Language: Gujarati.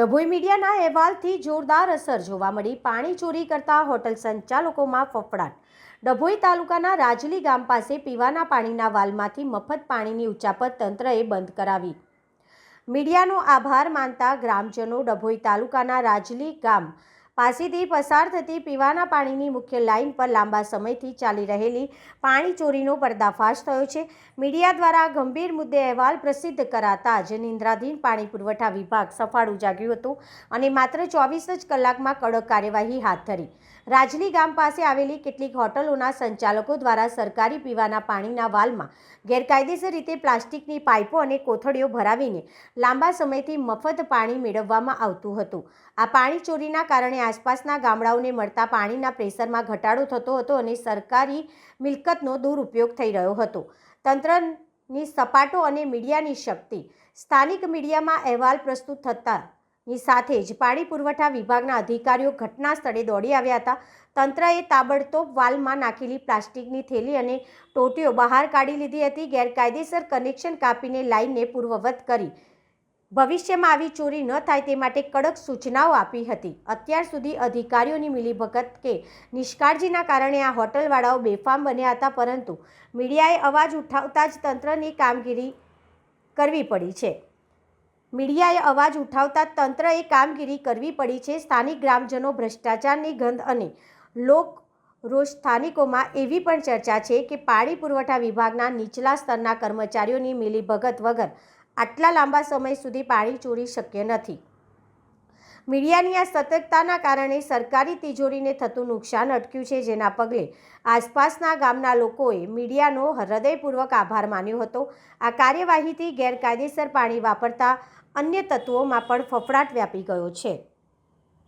ડભોઈ મીડિયાના અહેવાલથી જોરદાર અસર જોવા મળી। પાણી ચોરી કરતા હોટલ સંચાલકોમાં ફફડાટ। ડભોઈ તાલુકાના રાજલી ગામ પાસે પીવાના પાણીના વાલમાંથી મફત પાણીની ઉચાપત તંત્રએ બંધ કરાવી। મીડિયાનો આભાર માનતા ગ્રામજનો ડભોઈ તાલુકાના રાજલી ગામ પાસેથી પસાર થતી પીવાના પાણીની મુખ્ય લાઇન પર લાંબા સમયથી ચાલી રહેલી પાણી ચોરીનો પર્દાફાશ થયો છે। મીડિયા દ્વારા ગંભીર મુદ્દે અહેવાલ પ્રસિદ્ધ કરાતા જ નિંદ્રાધીન પાણી પુરવઠા વિભાગ સફાળું જાગ્યું હતું અને માત્ર 24 જ કલાકમાં કડક કાર્યવાહી હાથ ધરી। રાજલી ગામ પાસે આવેલી કેટલીક હોટલોના સંચાલકો દ્વારા સરકારી પીવાના પાણીના વાલમાં ગેરકાયદેસર રીતે પ્લાસ્ટિકની પાઇપો અને કોથળીઓ ભરાવીને લાંબા સમયથી મફત પાણી મેળવવામાં આવતું હતું। આ પાણી ચોરીના કારણે આસપાસના ગામડાઓને મળતા પાણીના પ્રેશરમાં ઘટાડો થતો હતો અને સરકારી મિલકતનો દુરુપયોગ થઈ રહ્યો હતો। તંત્રની સપાટો અને મીડિયાની શક્તિ। સ્થાનિક મીડિયામાં અહેવાલ પ્રસ્તુત થતાની સાથે જ પાણી પુરવઠા વિભાગના અધિકારીઓ ઘટના સ્થળે દોડી આવ્યા હતા। તંત્રએ તાબડતોબ વાલમાં નાખેલી પ્લાસ્ટિકની થેલી અને ટોટીઓ બહાર કાઢી લીધી હતી। ગેરકાયદેસર કનેક્શન કાપીને લાઇનને પૂર્વવત કરી ભવિષ્યમાં આવી ચોરી ન થાય તે માટે કડક સૂચનાઓ આપી હતી। અત્યાર સુધી અધિકારીઓની મિલીભગત કે નિષ્કાળજીના કારણે આ હોટલવાળાઓ બેફામ બન્યા હતા, પરંતુ મીડિયાએ અવાજ ઉઠાવતા જ તંત્રની કામગીરી કરવી પડી છે। સ્થાનિક ગ્રામજનો ભ્રષ્ટાચારની ગંધ અને લોકરોષ। સ્થાનિકોમાં એવી પણ ચર્ચા છે કે પાણી પુરવઠા વિભાગના નીચલા સ્તરના કર્મચારીઓની મિલીભગત વગર આટલા લાંબા સમય સુધી પાણી ચોરી શક્ય નથી। મીડિયાની આ સતર્કતાના કારણે સરકારી તિજોરીને થતું નુકસાન અટક્યું છે, જેના પગલે આસપાસના ગામના લોકોએ મીડિયાનો હૃદયપૂર્વક આભાર માન્યો હતો। આ કાર્યવાહીથી ગેરકાયદેસર પાણી વાપરતા અન્ય તત્વોમાં પણ ફફડાટ વ્યાપી ગયો છે।